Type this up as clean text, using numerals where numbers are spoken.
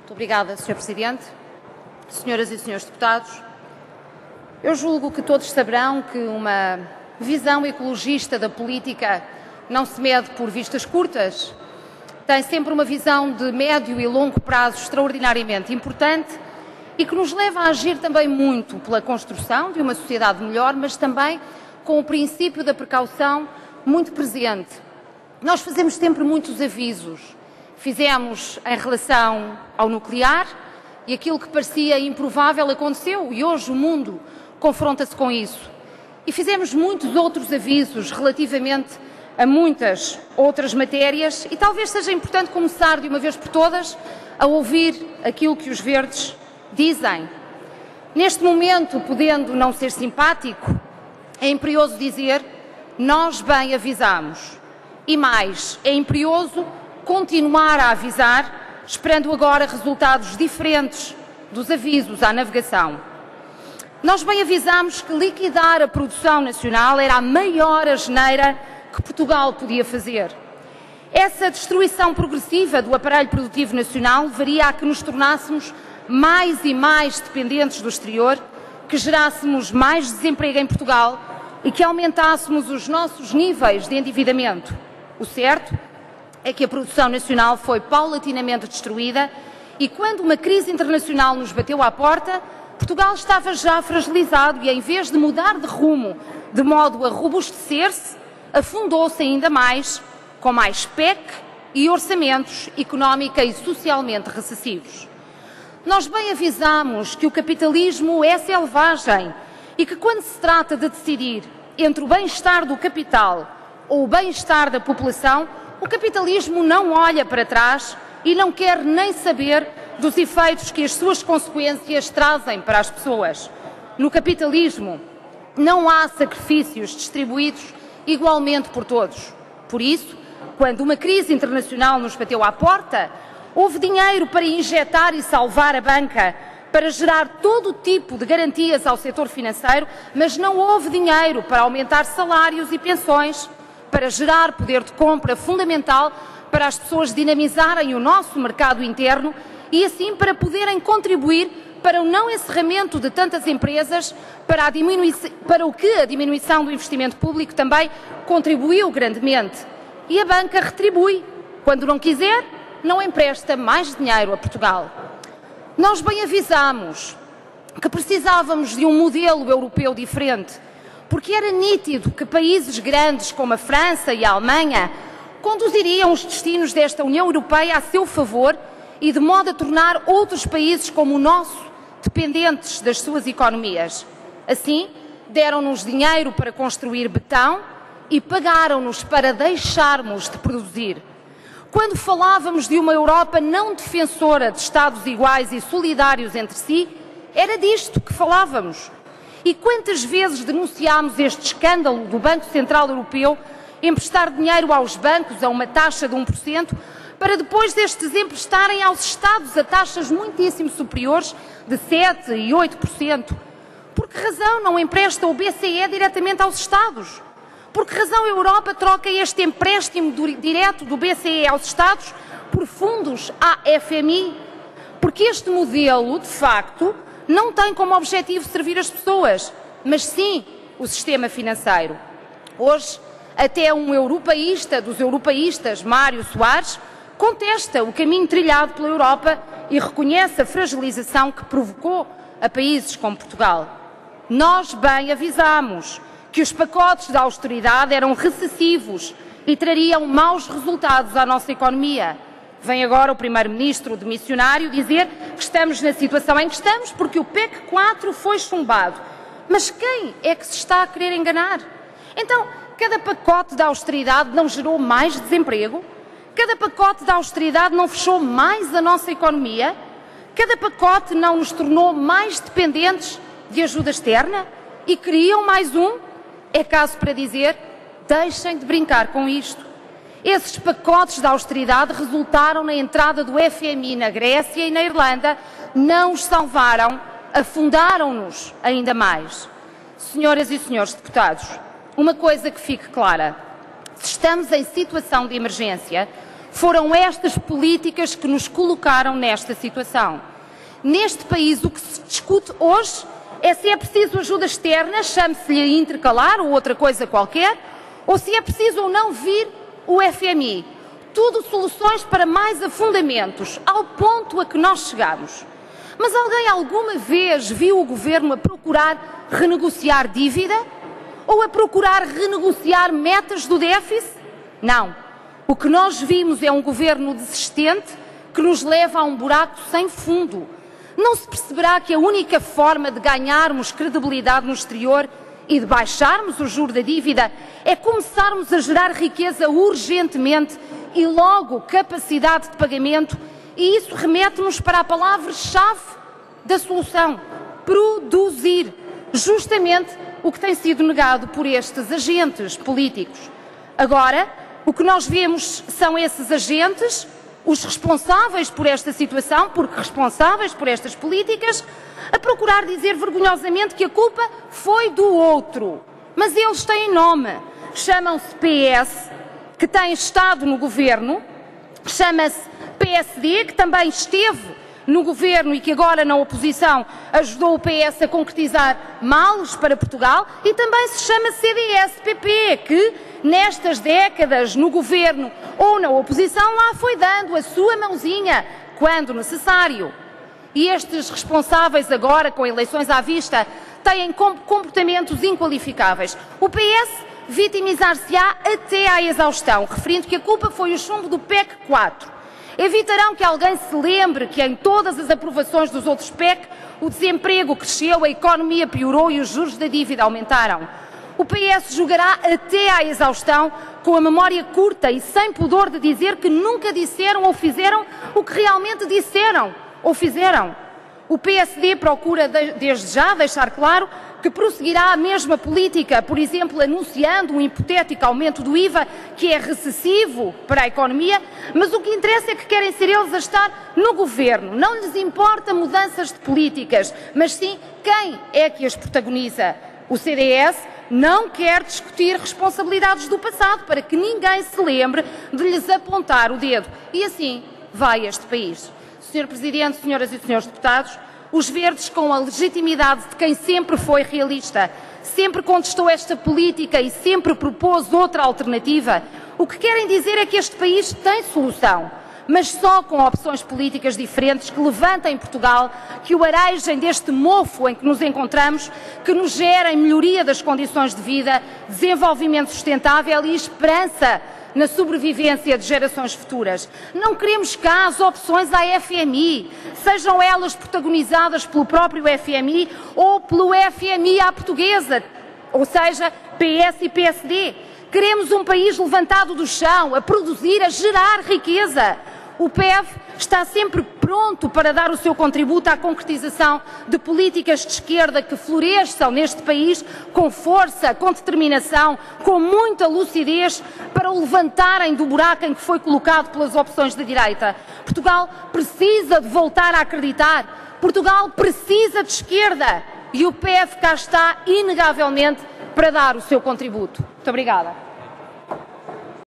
Muito obrigada, Sr. Presidente. Senhoras e senhores deputados, eu julgo que todos saberão que uma visão ecologista da política não se mede por vistas curtas, tem sempre uma visão de médio e longo prazo extraordinariamente importante e que nos leva a agir também muito pela construção de uma sociedade melhor, mas também com o princípio da precaução muito presente. Nós fazemos sempre muitos avisos. Fizemos em relação ao nuclear e aquilo que parecia improvável aconteceu e hoje o mundo confronta-se com isso. E fizemos muitos outros avisos relativamente a muitas outras matérias e talvez seja importante começar de uma vez por todas a ouvir aquilo que os verdes dizem. Neste momento, podendo não ser simpático, é imperioso dizer nós bem avisamos. E mais, é imperioso continuar a avisar, esperando agora resultados diferentes dos avisos à navegação. Nós bem avisámos que liquidar a produção nacional era a maior asneira que Portugal podia fazer. Essa destruição progressiva do aparelho produtivo nacional levaria a que nos tornássemos mais e mais dependentes do exterior, que gerássemos mais desemprego em Portugal e que aumentássemos os nossos níveis de endividamento. O certo é que a produção nacional foi paulatinamente destruída e quando uma crise internacional nos bateu à porta, Portugal estava já fragilizado e, em vez de mudar de rumo de modo a robustecer-se, afundou-se ainda mais, com mais PEC e orçamentos económica e socialmente recessivos. Nós bem avisámos que o capitalismo é selvagem e que, quando se trata de decidir entre o bem-estar do capital ou o bem-estar da população, o capitalismo não olha para trás e não quer nem saber dos efeitos que as suas consequências trazem para as pessoas. No capitalismo não há sacrifícios distribuídos igualmente por todos. Por isso, quando uma crise internacional nos bateu à porta, houve dinheiro para injetar e salvar a banca, para gerar todo o tipo de garantias ao setor financeiro, mas não houve dinheiro para aumentar salários e pensões, para gerar poder de compra fundamental para as pessoas dinamizarem o nosso mercado interno e assim para poderem contribuir para o não encerramento de tantas empresas, para o que a diminuição do investimento público também contribuiu grandemente. E a banca retribui. Quando não quiser, não empresta mais dinheiro a Portugal. Nós bem avisámos que precisávamos de um modelo europeu diferente, porque era nítido que países grandes como a França e a Alemanha conduziriam os destinos desta União Europeia a seu favor e de modo a tornar outros países como o nosso dependentes das suas economias. Assim, deram-nos dinheiro para construir betão e pagaram-nos para deixarmos de produzir. Quando falávamos de uma Europa não defensora de Estados iguais e solidários entre si, era disto que falávamos. E quantas vezes denunciámos este escândalo do Banco Central Europeu emprestar dinheiro aos bancos a uma taxa de 1%, para depois destes emprestarem aos Estados a taxas muitíssimo superiores de 7% e 8%. Por que razão não empresta o BCE diretamente aos Estados? Por que razão a Europa troca este empréstimo direto do BCE aos Estados por fundos à FMI? Porque este modelo, de facto, não tem como objetivo servir as pessoas, mas sim o sistema financeiro. Hoje, até um europeísta dos europeístas, Mário Soares, contesta o caminho trilhado pela Europa e reconhece a fragilização que provocou a países como Portugal. Nós bem avisámos que os pacotes de austeridade eram recessivos e trariam maus resultados à nossa economia. Vem agora o primeiro-ministro demissionário dizer que estamos na situação em que estamos porque o PEC 4 foi chumbado. Mas quem é que se está a querer enganar? Então, cada pacote de austeridade não gerou mais desemprego? Cada pacote de austeridade não fechou mais a nossa economia? Cada pacote não nos tornou mais dependentes de ajuda externa? E queriam mais um? É caso para dizer, deixem de brincar com isto. Esses pacotes de austeridade resultaram na entrada do FMI na Grécia e na Irlanda, não os salvaram, afundaram-nos ainda mais. Senhoras e senhores deputados, uma coisa que fique clara, se estamos em situação de emergência, Foram estas políticas que nos colocaram nesta situação. Neste país, o que se discute hoje é se é preciso ajuda externa, chame-se-lhe intercalar ou outra coisa qualquer, ou se é preciso ou não vir o FMI. Tudo soluções para mais afundamentos, ao ponto a que nós chegamos. Mas alguém alguma vez viu o Governo a procurar renegociar dívida? Ou a procurar renegociar metas do déficit? Não. O que nós vimos é um Governo desistente que nos leva a um buraco sem fundo. Não se perceberá que a única forma de ganharmos credibilidade no exterior e de baixarmos o juro da dívida é começarmos a gerar riqueza urgentemente e logo capacidade de pagamento, e isso remete-nos para a palavra-chave da solução: produzir. Justamente o que tem sido negado por estes agentes políticos. Agora, o que nós vemos são esses agentes, os responsáveis por esta situação, porque responsáveis por estas políticas, a procurar dizer vergonhosamente que a culpa foi do outro. Mas eles têm nome. Chamam-se PS, que tem estado no Governo, chama-se PSD, que também esteve no Governo e que agora na oposição ajudou o PS a concretizar males para Portugal, e também se chama CDS-PP, que nestas décadas no Governo ou na oposição lá foi dando a sua mãozinha quando necessário. E estes responsáveis agora, com eleições à vista, têm comportamentos inqualificáveis. O PS vitimizar-se-á até à exaustão, referindo que a culpa foi o chumbo do PEC 4. Evitarão que alguém se lembre que em todas as aprovações dos outros PEC o desemprego cresceu, a economia piorou e os juros da dívida aumentaram. O PS jogará até à exaustão, com a memória curta e sem pudor de dizer que nunca disseram ou fizeram o que realmente disseram ou fizeram. O PSD procura desde já deixar claro que prosseguirá a mesma política, por exemplo, anunciando um hipotético aumento do IVA, que é recessivo para a economia, mas o que interessa é que querem ser eles a estar no Governo. Não lhes importa mudanças de políticas, mas sim quem é que as protagoniza. O CDS não quer discutir responsabilidades do passado para que ninguém se lembre de lhes apontar o dedo. E assim vai este país. Sr. Presidente, senhoras e senhores deputados, os Verdes, com a legitimidade de quem sempre foi realista, sempre contestou esta política e sempre propôs outra alternativa, o que querem dizer é que este país tem solução, mas só com opções políticas diferentes que levantem Portugal, que o arejem deste mofo em que nos encontramos, que nos gerem melhoria das condições de vida, desenvolvimento sustentável e esperança na sobrevivência de gerações futuras. Não queremos cá as opções à FMI, sejam elas protagonizadas pelo próprio FMI ou pelo FMI à portuguesa, ou seja, PS e PSD. Queremos um país levantado do chão, a produzir, a gerar riqueza. O PEV está sempre pronto para dar o seu contributo à concretização de políticas de esquerda que floresçam neste país com força, com determinação, com muita lucidez, para o levantarem do buraco em que foi colocado pelas opções da direita. Portugal precisa de voltar a acreditar. Portugal precisa de esquerda. E o PEV cá está, inegavelmente, para dar o seu contributo. Muito obrigada.